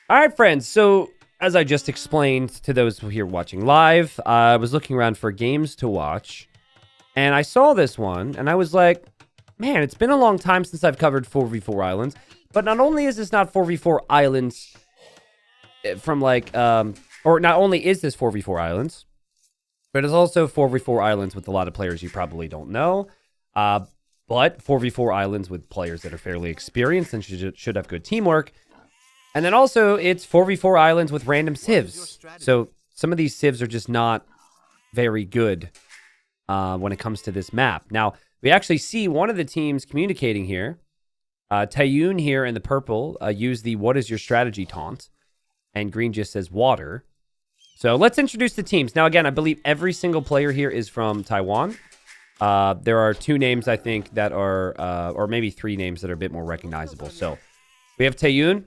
All right, friends. So, as I just explained to those here watching live, I was looking around for games to watch, and I saw this one, and I was like, man, it's been a long time since I've covered 4v4 Islands. But not only is this not 4v4 Islands from like, or not only is this 4v4 Islands, but it's also 4v4 Islands with a lot of players you probably don't know. But 4v4 Islands with players that are fairly experienced and should have good teamwork. And then also, it's 4v4 Islands with random civs. So some of these civs are just not very good when it comes to this map. Now, we actually see one of the teams communicating here. Tayoon here in the purple use the "What is your strategy" taunt. And green just says water. So let's introduce the teams. Now, again, I believe every single player here is from Taiwan. There are two names, I think, that are, or maybe three names that are a bit more recognizable. So we have Tayoon.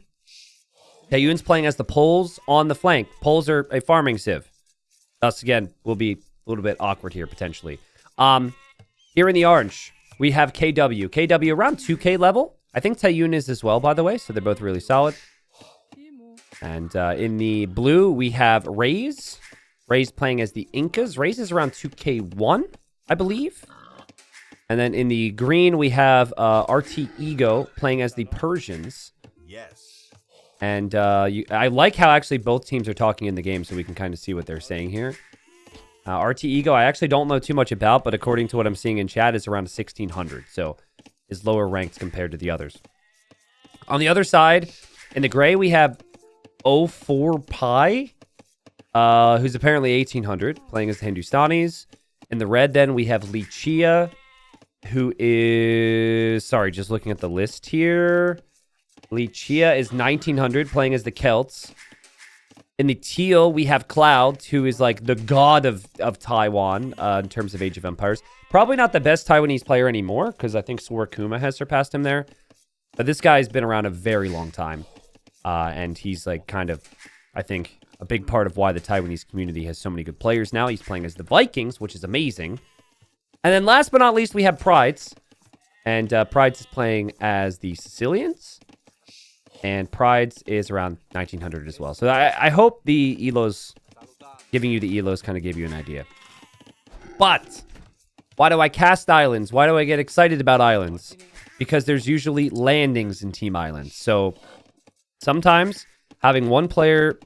Tayoon's playing as the Poles on the flank. Poles are a farming civ. Thus, again, will be a little bit awkward here, potentially. Here in the orange, we have KW. KW around 2K level. I think Tayoon is as well, by the way, so they're both really solid. And in the blue, we have Raze. Raze playing as the Incas. Raze is around 2K1, I believe. And then in the green, we have RT Ego playing as the Persians. Yes. And I like how actually both teams are talking in the game, so we can kind of see what they're saying here. RT Ego, I actually don't know too much about, but according to what I'm seeing in chat, is around 1600. So is lower ranked compared to the others. On the other side, in the gray, we have 04 Pi, who's apparently 1800, playing as the Hindustanis. In the red, then, we have Lichia, who is... Sorry, just looking at the list here. Lichia is 1900, playing as the Celts. In the teal, we have Cloud, who is like the god of Taiwan in terms of Age of Empires. Probably not the best Taiwanese player anymore, because I think Surakuma has surpassed him there. But this guy's been around a very long time. And he's like kind of, I think, a big part of why the Taiwanese community has so many good players now. He's playing as the Vikings, which is amazing. And then last but not least, we have Prides. And Prides is playing as the Sicilians. And Prides is around 1900 as well. So I hope the ELOs, giving you the ELOs kind of gave you an idea. But why do I cast islands? Why do I get excited about islands? Because there's usually landings in Team Islands. So sometimes having one player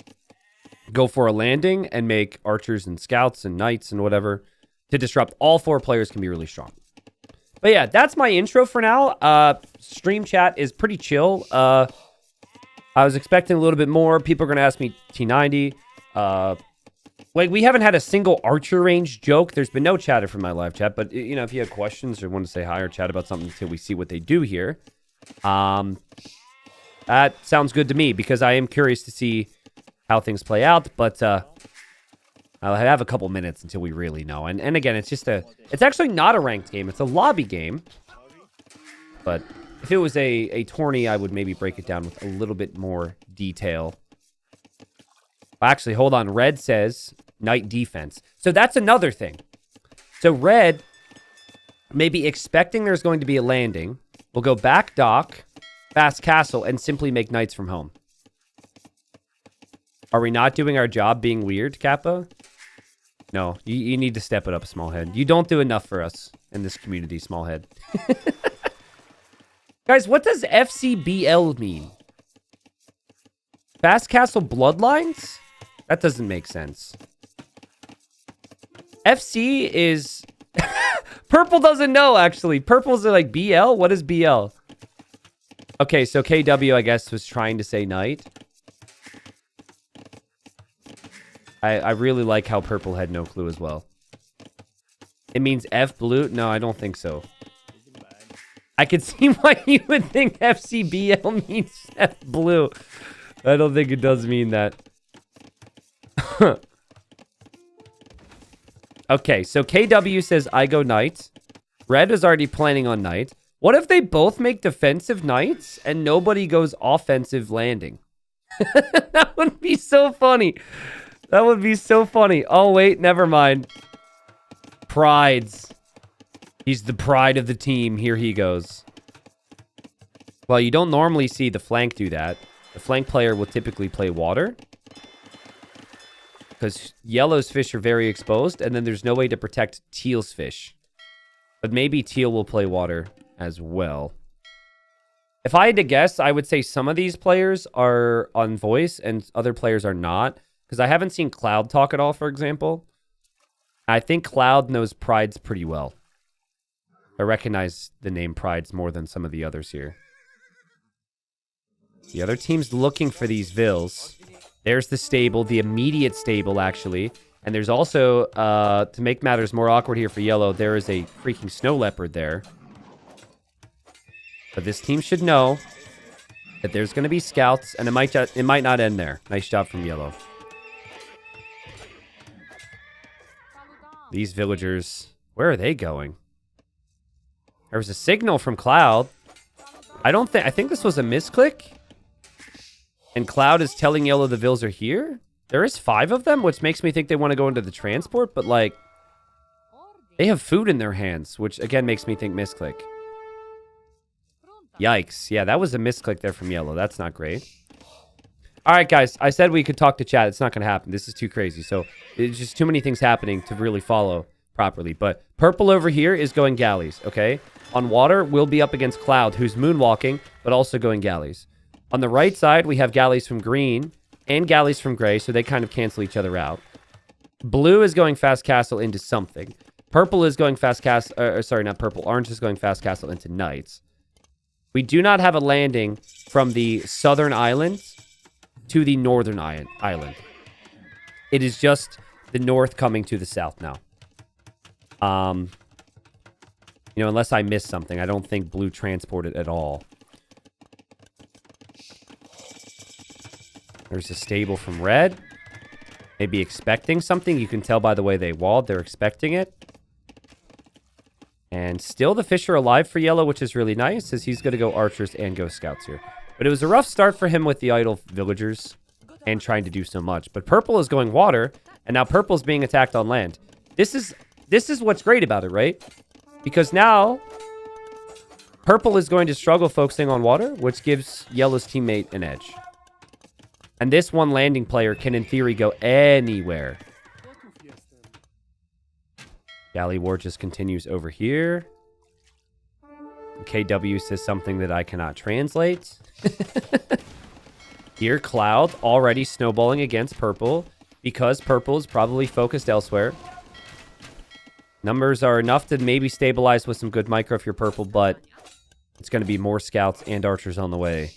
go for a landing and make archers and scouts and knights and whatever to disrupt all four players can be really strong. But yeah, that's my intro for now. Stream chat is pretty chill. I was expecting a little bit more. People are going to ask me T90. Like, we haven't had a single archer range joke. There's been no chatter from my live chat. But, you know, if you have questions or want to say hi or chat about something until we see what they do here, that sounds good to me because I am curious to see how things play out. But I'll have a couple minutes until we really know. And again, it's just it's actually not a ranked game. It's a lobby game. But if it was a tourney, I would maybe break it down with a little bit more detail. Actually, hold on. Red says knight defense. So that's another thing. So red may be expecting there's going to be a landing. We'll go back dock, fast castle, and simply make knights from home. Are we not doing our job being weird, Kappa? No, you need to step it up, Smallhead. You don't do enough for us in this community, Smallhead. Guys, what does FCBL mean? Fast Castle Bloodlines? That doesn't make sense. FC is... Purple doesn't know, actually. Purple's like BL? What is BL? Okay, so KW, I guess, was trying to say knight. I really like how Purple had no clue as well. It means F blue? No, I don't think so. I could see why you would think FCBL means F blue. I don't think it does mean that. Okay, so KW says I go knight. Red is already planning on knight. What if they both make defensive knights and nobody goes offensive landing? That would be so funny. That would be so funny. Oh, wait, never mind. Prides. He's the pride of the team. Here he goes. Well, you don't normally see the flank do that. The flank player will typically play water. Because yellow's fish are very exposed, and then there's no way to protect teal's fish. But maybe teal will play water as well. If I had to guess, I would say some of these players are on voice and other players are not. Because I haven't seen Cloud talk at all, for example. I think Cloud knows Prides pretty well. I recognize the name Prides more than some of the others here. The other team's looking for these vills. There's the stable, the immediate stable, actually. And there's also, to make matters more awkward here for yellow, there is a freaking snow leopard there. But this team should know that there's going to be scouts, and it might not end there. Nice job from yellow. These villagers, where are they going? There was a signal from Cloud. I think this was a misclick. And Cloud is telling yellow the vills are here. There is 5 of them, which makes me think they want to go into the transport. But, like, they have food in their hands, which, again, makes me think misclick. Yikes. Yeah, that was a misclick there from yellow. That's not great. All right, guys. I said we could talk to chat. It's not going to happen. This is too crazy. So, there's just too many things happening to really follow properly. But purple over here is going galleys, okay? On water, we'll be up against Cloud, who's moonwalking, but also going galleys. On the right side, we have galleys from green and galleys from gray, so they kind of cancel each other out. Blue is going fast castle into something. Purple is going fast castle... sorry, not purple. Orange is going fast castle into knights. We do not have a landing from the southern island to the northern island. It is just the north coming to the south now. You know, unless I missed something, I don't think blue transported at all. There's a stable from red. Maybe expecting something. You can tell by the way they walled. They're expecting it. And still the fish are alive for yellow, which is really nice, as he's going to go archers and go scouts here. But it was a rough start for him with the idle villagers and trying to do so much. But purple is going water, and now purple's being attacked on land. This is what's great about it, right? Because now purple is going to struggle focusing on water, which gives yellow's teammate an edge. And this one landing player can, in theory, go anywhere. Galley War just continues over here. KW says something that I cannot translate. Here, Cloud already snowballing against purple because purple is probably focused elsewhere. Numbers are enough to maybe stabilize with some good micro if you're purple, but it's going to be more scouts and archers on the way.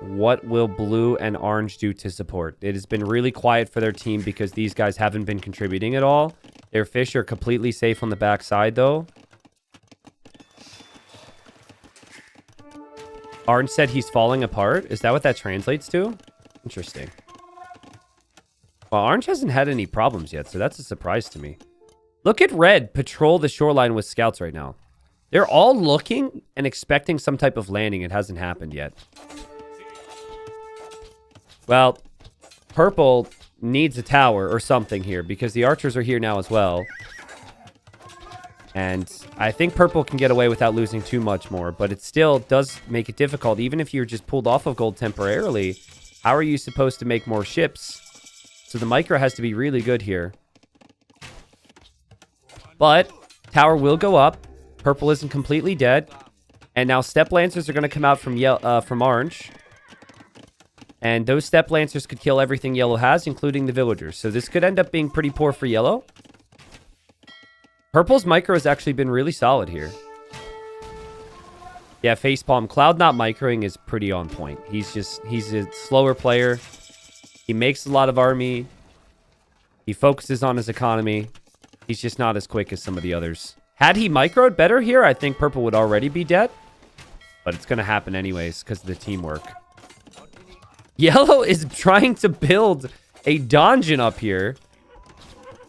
What will blue and orange do to support? It has been really quiet for their team because these guys haven't been contributing at all. Their fish are completely safe on the backside, though. Orange said he's falling apart. Is that what that translates to? Interesting. Well, orange hasn't had any problems yet, so that's a surprise to me. Look at red patrol the shoreline with scouts right now. They're all looking and expecting some type of landing. It hasn't happened yet. Well, purple needs a tower or something here because the archers are here now as well. And I think purple can get away without losing too much more, but it still does make it difficult. Even if you're just pulled off of gold temporarily, how are you supposed to make more ships? So the micro has to be really good here. But tower will go up. Purple isn't completely dead. And now step lancers are going to come out from orange. And those step lancers could kill everything yellow has, including the villagers. So this could end up being pretty poor for yellow. Purple's micro has actually been really solid here. Yeah, facepalm. Cloud not microing is pretty on point. He's a slower player. He makes a lot of army. He focuses on his economy. He's just not as quick as some of the others. Had he microed better here, I think purple would already be dead. But it's going to happen anyways because of the teamwork. Yellow is trying to build a donjon up here.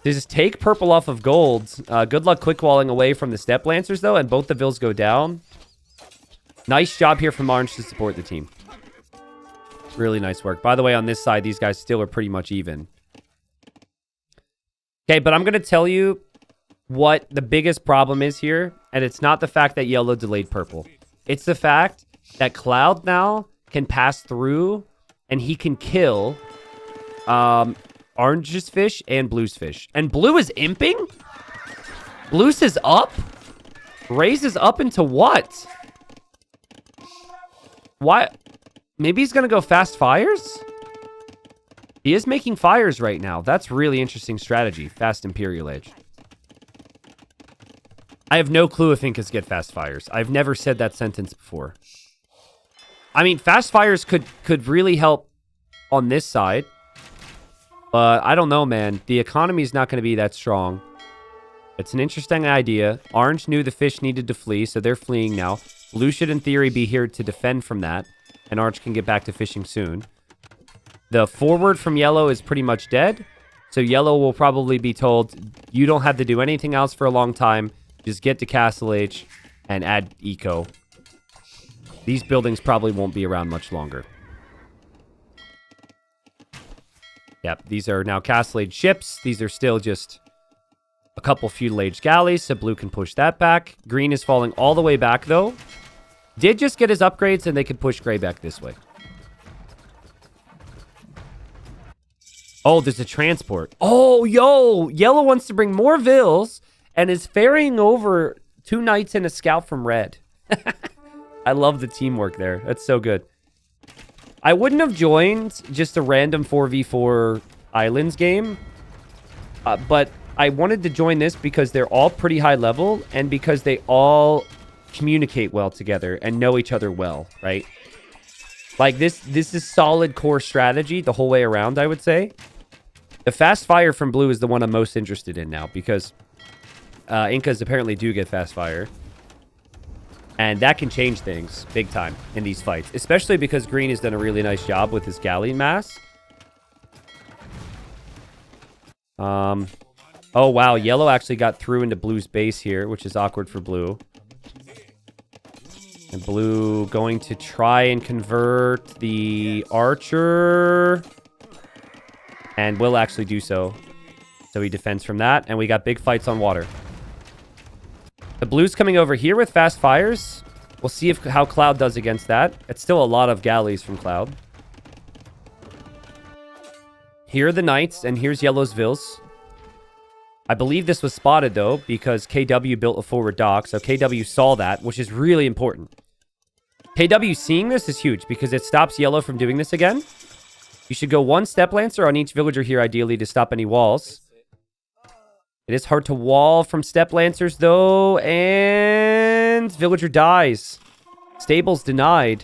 To just take purple off of gold. Good luck quick walling away from the step lancers, though, and both the vills go down. Nice job here from orange to support the team. Really nice work. By the way, on this side, these guys still are pretty much even. Okay, but I'm going to tell you what the biggest problem is here, and it's not the fact that yellow delayed purple. It's the fact that Cloud now can pass through and he can kill Orange's fish and Blue's fish. And Blue is imping? Blue's is up? Raises up into what? Why? Maybe he's going to go fast fires? He is making fires right now. That's really interesting strategy. Fast Imperial Age. I have no clue if Incas get fast fires. I've never said that sentence before. I mean, fast fires could really help on this side. But I don't know, man. The economy is not going to be that strong. It's an interesting idea. Orange knew the fish needed to flee, so they're fleeing now. Blue should, in theory, be here to defend from that. And Orange can get back to fishing soon. The forward from Yellow is pretty much dead. So Yellow will probably be told, you don't have to do anything else for a long time. Just get to Castle Age and add eco. These buildings probably won't be around much longer. Yep, these are now Castle Age ships. These are still just a couple feudal age galleys, so Blue can push that back. Green is falling all the way back, though. Did just get his upgrades, and they can push Gray back this way. Oh, there's a transport. Oh, yo! Yellow wants to bring more Vills and is ferrying over 2 knights and a scout from Red. I love the teamwork there. That's so good. I wouldn't have joined just a random 4v4 Islands game, but I wanted to join this because they're all pretty high level and because they all communicate well together and know each other well, right? Like, this is solid core strategy the whole way around, I would say. The fast fire from Blue is the one I'm most interested in now because Incas apparently do get fast fire. And that can change things big time in these fights, especially because Green has done a really nice job with his galley mass. Oh, wow. Yellow actually got through into Blue's base here, which is awkward for Blue. And Blue going to try and convert the archer. And will actually do so. So he defends from that. And we got big fights on water. The Blue's coming over here with fast fires. We'll see how Cloud does against that. It's still a lot of galleys from Cloud. Here are the Knights, and here's Yellow's Vills. I believe this was spotted, though, because KW built a forward dock, so KW saw that, which is really important. KW seeing this is huge, because it stops Yellow from doing this again. You should go 1 Step Lancer on each villager here, ideally, to stop any walls. It is hard to wall from Step Lancers, though, and villager dies. Stables denied.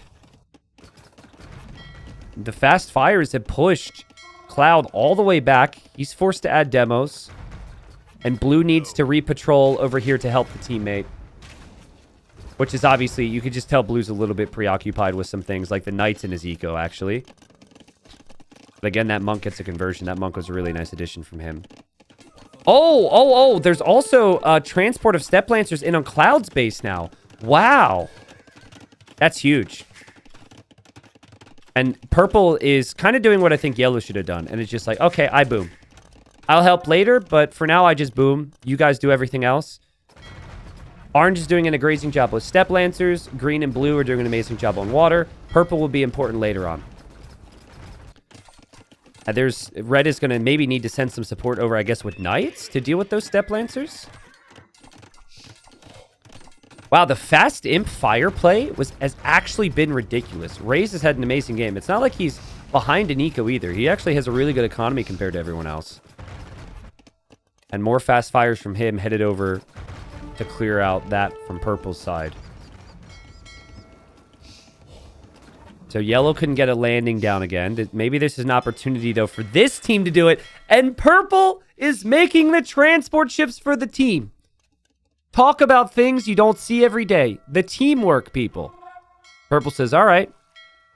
The fast fires have pushed Cloud all the way back. He's forced to add demos. And Blue needs to re-patrol over here to help the teammate. Which is obviously, you could just tell Blue's a little bit preoccupied with some things, like the Knights in his eco, actually. But again, that Monk gets a conversion. That Monk was a really nice addition from him. Oh, there's also a transport of Step Lancers in on Cloud's base now. Wow. That's huge. And Purple is kind of doing what I think Yellow should have done. And it's just like, okay, I boom. I'll help later, but for now, I just boom. You guys do everything else. Orange is doing an amazing job with Step Lancers. Green and Blue are doing an amazing job on water. Purple will be important later on. Red is going to maybe need to send some support over, I guess, with Knights to deal with those Step Lancers. Wow, the fast imp fire play has actually been ridiculous. Raze has had an amazing game. It's not like he's behind in eco either. He actually has a really good economy compared to everyone else. And more fast fires from him headed over to clear out that from Purple's side. So Yellow couldn't get a landing down again. Maybe this is an opportunity, though, for this team to do it. And Purple is making the transport ships for the team. Talk about things you don't see every day. The teamwork, people. Purple says, all right,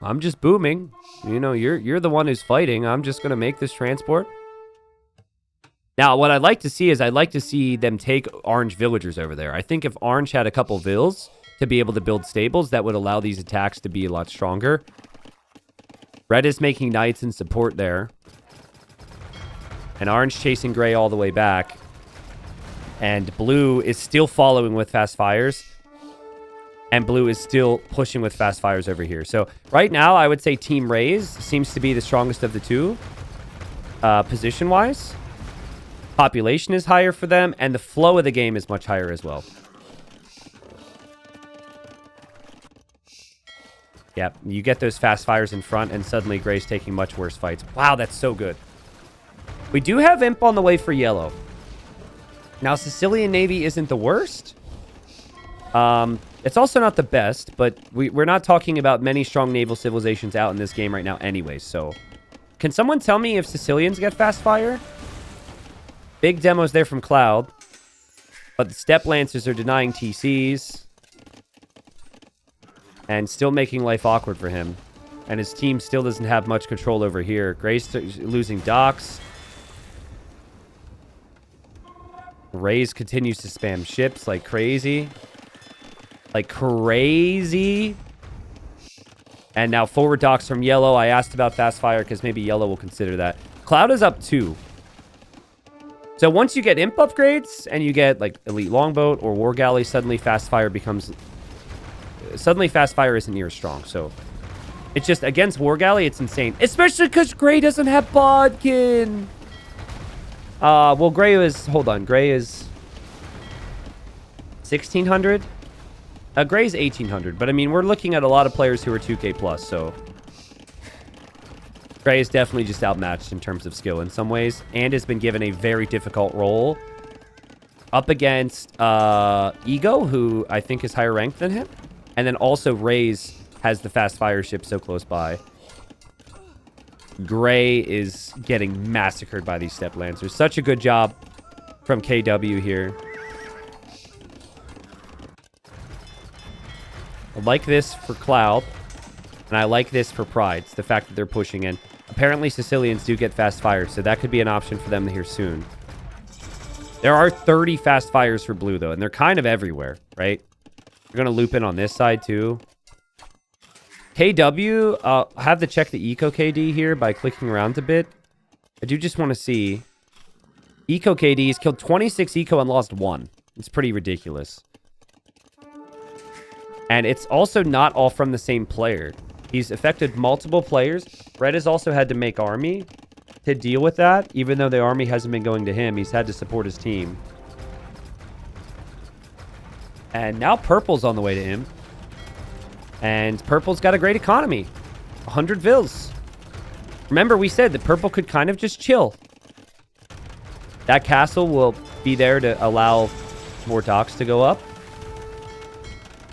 I'm just booming. You know, you're the one who's fighting. I'm just going to make this transport. Now, what I'd like to see is I'd like to see them take Orange villagers over there. I think if Orange had a couple Vills to be able to build stables, that would allow these attacks to be a lot stronger. Red is making Knights in support there. And Orange chasing Gray all the way back. And Blue is still following with fast fires. And blue is still pushing with fast fires over here. So right now, I would say Team Rays seems to be the strongest of the two, position-wise. Population is higher for them, and the flow of the game is much higher as well. Yep, you get those fast fires in front, and suddenly Gray's taking much worse fights. Wow, that's so good. We do have Imp on the way for yellow. Now, Sicilian Navy isn't the worst. It's also not the best, but we're not talking about many strong naval civilizations out in this game right now anyway, so... Can someone tell me if Sicilians get fast fire? Big demos there from Cloud. But the Steppe Lancers are denying TCs. And still making life awkward for him. And his team still doesn't have much control over here. Gray's losing docks. Rays continues to spam ships like crazy. Like crazy. And now forward docks from yellow. I asked about fast fire because maybe yellow will consider that. Cloud is up 2. So once you get imp upgrades and you get like elite longboat or war galley, suddenly fast fire becomes... Suddenly fast fire isn't near as strong. So it's just against war galley, it's insane. Especially because Gray doesn't have Bodkin. Well, Gray is... Hold on. Gray is 1,600. Gray's 1,800. But I mean, we're looking at a lot of players who are 2K plus. So Gray is definitely just outmatched in terms of skill in some ways. And has been given a very difficult role up against Ego, who I think is higher ranked than him. And then also Rays has the fast fire ship so close by. Gray is getting massacred by these Steppe Lancers. Such a good job from KW here. I like this for Cloud. And I like this for Pride. It's the fact that they're pushing in. Apparently Sicilians do get fast fire, so that could be an option for them here soon. There are 30 fast fires for blue, though, and they're kind of everywhere, right? We're going to loop in on this side, too. KW, I have to check the Eco KD here by clicking around a bit. I do just want to see. Eco KD has killed 26 Eco and lost 1. It's pretty ridiculous. And it's also not all from the same player. He's affected multiple players. Red has also had to make army to deal with that. Even though the army hasn't been going to him, he's had to support his team. And now Purple's on the way to him. And Purple's got a great economy. 100 Vils. Remember, we said that Purple could kind of just chill. That castle will be there to allow more docks to go up.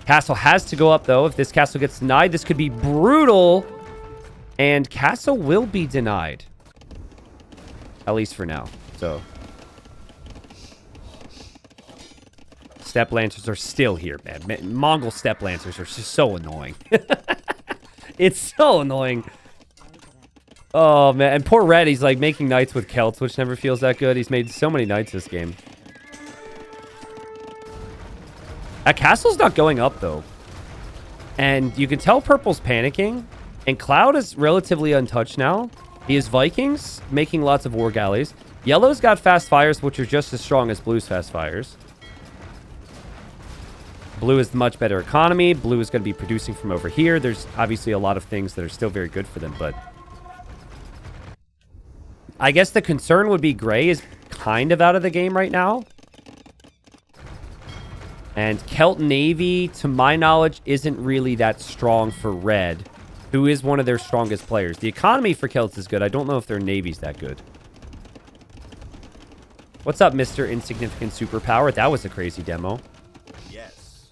Castle has to go up, though. If this castle gets denied, this could be brutal. And castle will be denied. At least for now. So. Steppe Lancers are still here, man. Mongol Steppe Lancers are just so annoying. It's so annoying. Oh, man. And poor Red, he's like making knights with Celts, which never feels that good. He's made so many knights this game. That castle's not going up, though. And you can tell Purple's panicking. And Cloud is relatively untouched now. He has Vikings, making lots of war galleys. Yellow's got fast fires, which are just as strong as Blue's fast fires. Blue is the much better economy. Blue is going to be producing from over here. There's obviously a lot of things that are still very good for them, but... I guess the concern would be Gray is kind of out of the game right now. And Celt Navy, to my knowledge, isn't really that strong for Red, who is one of their strongest players. The economy for Celts is good. I don't know if their Navy's that good. What's up, Mr. Insignificant Superpower? That was a crazy demo. Yes.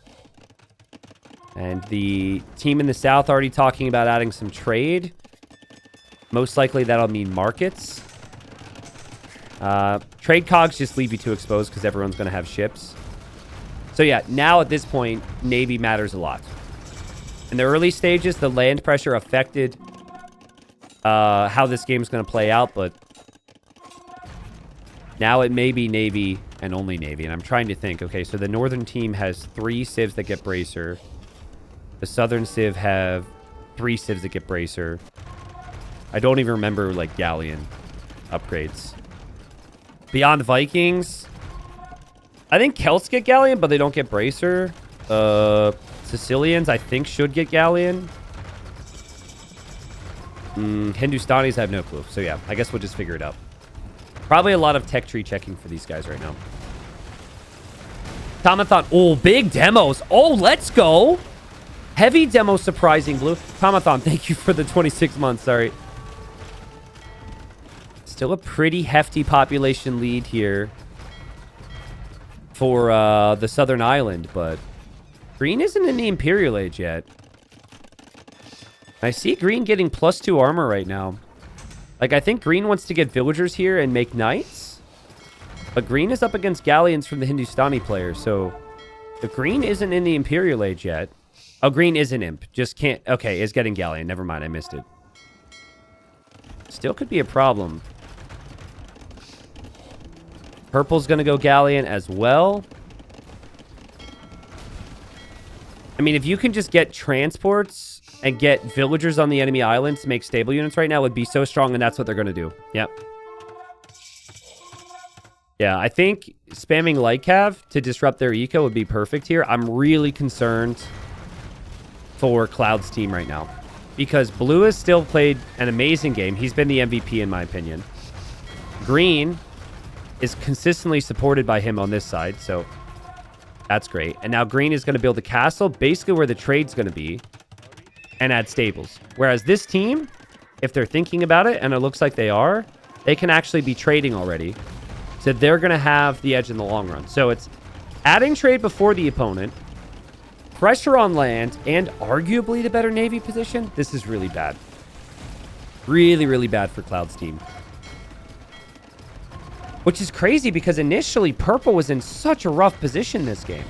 And the team in the south already talking about adding some trade. Most likely that'll mean markets. Trade cogs just leave you too exposed because everyone's going to have ships. So yeah, now at this point, Navy matters a lot. In the early stages, the land pressure affected how this game's going to play out, but now it may be Navy and only Navy. And I'm trying to think, okay, so the northern team has 3 civs that get bracer. The southern civ have 3 civs that get bracer. I don't even remember, like, galleon upgrades. Beyond Vikings, I think Celts get galleon, but they don't get bracer. Sicilians, I think, should get Galleon. Hindustanis, I have no clue. So, yeah, I guess we'll just figure it out. Probably a lot of tech tree checking for these guys right now. Tomathon. Oh, big demos. Oh, let's go. Heavy demo surprising, Blue. Tomathon, thank you for the 26 months. Sorry. Still a pretty hefty population lead here for the Southern Island, but green isn't in the Imperial Age yet. I see green getting +2 armor right now. Like, I think green wants to get villagers here and make knights. But green is up against galleons from the Hindustani player, so the green isn't in the Imperial Age yet. Oh, green is an imp. Just can't... Okay, is getting galleon. Never mind, I missed it. Still could be a problem. Purple's going to go galleon as well. I mean, if you can just get transports and get villagers on the enemy islands to make stable units right now, would be so strong, and that's what they're going to do. Yep. Yeah, I think spamming light cav to disrupt their eco would be perfect here. I'm really concerned for Cloud's team right now because Blue has still played an amazing game. He's been the MVP in my opinion. Green is consistently supported by him on this side, so that's great. And now green is going to build a castle, basically where the trade's going to be, and add stables. Whereas this team, if they're thinking about it, and it looks like they are, they can actually be trading already. So they're going to have the edge in the long run. So it's adding trade before the opponent, pressure on land, and arguably the better navy position. This is really bad. Really, really bad for Cloud's team. Which is crazy because initially purple was in such a rough position this game.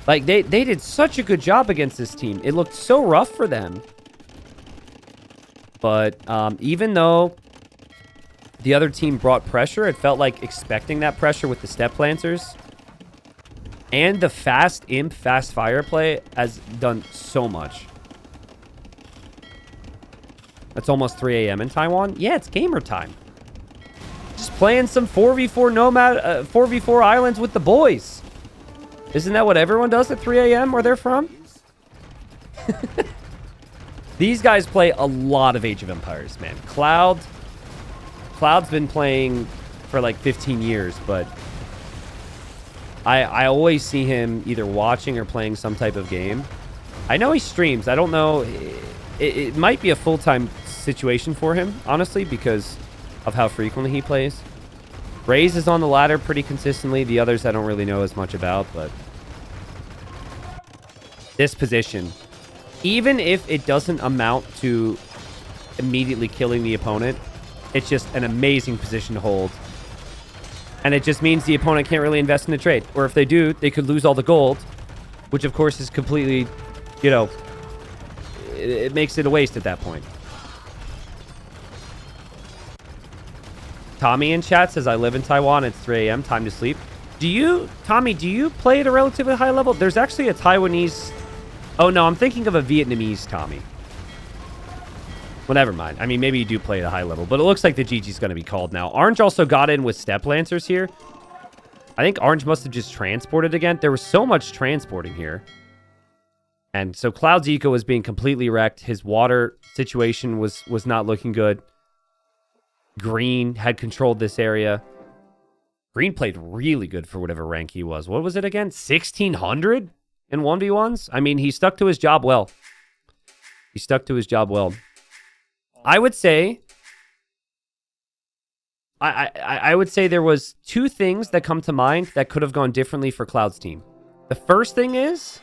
Like, they did such a good job against this team. It looked so rough for them. But even though the other team brought pressure, it felt like expecting that pressure with the step lancers. And the fast imp, fast fire play has done so much. It's almost 3 a.m. in Taiwan. Yeah, it's gamer time. Just playing some 4v4 nomad, 4v4 islands with the boys. Isn't that what everyone does at 3 a.m. where they're from? These guys play a lot of Age of Empires, man. Cloud's been playing for like 15 years, but I always see him either watching or playing some type of game. I know he streams. I don't know. It might be a full-time situation for him, honestly, because of how frequently he plays. Raze is on the ladder pretty consistently. The others I don't really know as much about, but this position, even if it doesn't amount to immediately killing the opponent, it's just an amazing position to hold. And it just means the opponent can't really invest in the trade. Or if they do, they could lose all the gold, which of course is completely, you know, it makes it a waste at that point. Tommy in chat says, I live in Taiwan. It's 3 a.m. Time to sleep. Tommy, do you play at a relatively high level? There's actually a Taiwanese... Oh, no, I'm thinking of a Vietnamese Tommy. Well, never mind. I mean, maybe you do play at a high level, but it looks like the GG's going to be called now. Orange also got in with Step Lancers here. I think Orange must have just transported again. There was so much transporting here. And so Cloud's eco was being completely wrecked. His water situation was not looking good. Green had controlled this area. Green played really good for whatever rank he was. What was it again? 1,600 in 1v1s? I mean, he stuck to his job well. He stuck to his job well. I would say... I would say there was two things that come to mind that could have gone differently for Cloud's team. The first thing is,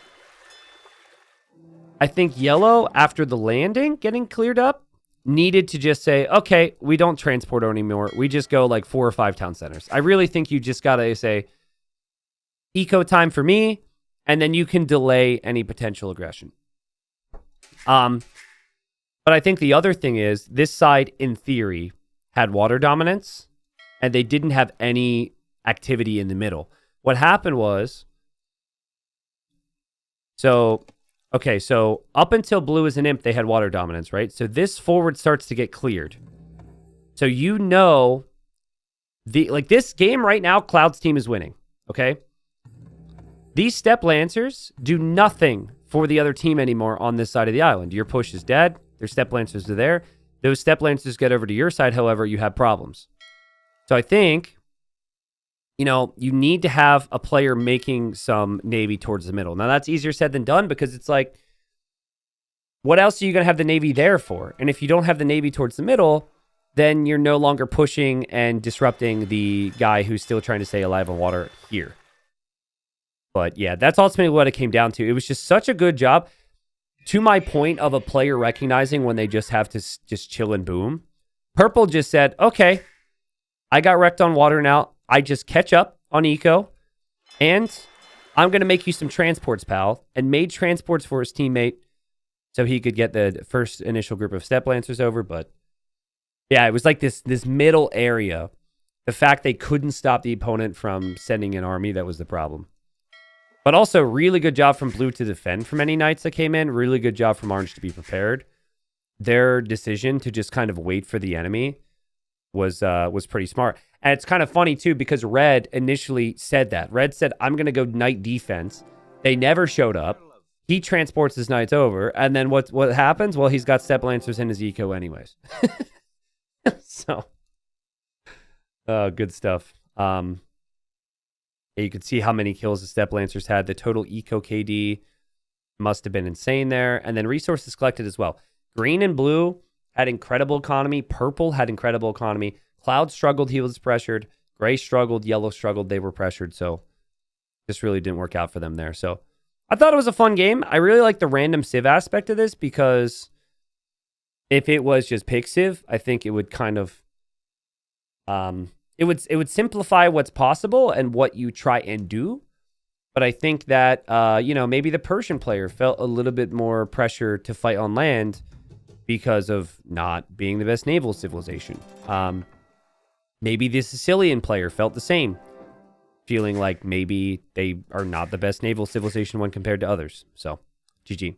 I think yellow, after the landing getting cleared up, needed to just say, okay, we don't transport anymore. We just go like 4 or 5 town centers. I really think you just got to say, eco time for me, and then you can delay any potential aggression. But I think the other thing is, this side, in theory, had water dominance, and they didn't have any activity in the middle. What happened was, so up until blue is an imp, they had water dominance, right? So this forward starts to get cleared. So you know, this game right now, Cloud's team is winning, okay? These Steppe Lancers do nothing for the other team anymore on this side of the island. Your push is dead. Their Steppe Lancers are there. Those Steppe Lancers get over to your side, however, you have problems. So I think, you know, you need to have a player making some Navy towards the middle. Now, that's easier said than done because it's like, what else are you going to have the Navy there for? And if you don't have the Navy towards the middle, then you're no longer pushing and disrupting the guy who's still trying to stay alive on water here. But yeah, that's ultimately what it came down to. It was just such a good job. To my point of a player recognizing when they just have to just chill and boom. Purple just said, okay, I got wrecked on water now. I just catch up on eco. And I'm going to make you some transports, pal. And made transports for his teammate so he could get the first initial group of Steppe Lancers over. But yeah, it was like this middle area. The fact they couldn't stop the opponent from sending an army, that was the problem. But also, really good job from blue to defend from any knights that came in. Really good job from orange to be prepared. Their decision to just kind of wait for the enemy was pretty smart. And it's kind of funny, too, because red initially said that. Red said, I'm going to go knight defense. They never showed up. He transports his knights over. And then what happens? Well, he's got Steppe Lancers in his eco anyways. So, good stuff. You could see how many kills the Steppe Lancers had. The total eco KD must have been insane there. And then resources collected as well. Green and blue had incredible economy. Purple had incredible economy. Cloud struggled. He was pressured. Gray struggled. Yellow struggled. They were pressured. So this really didn't work out for them there. So I thought it was a fun game. I really like the random civ aspect of this because if it was just pick civ, I think it would kind of... It would simplify what's possible and what you try and do. But I think that, you know, maybe the Persian player felt a little bit more pressure to fight on land because of not being the best naval civilization. Maybe the Sicilian player felt the same, feeling like maybe they are not the best naval civilization when compared to others. So, GG.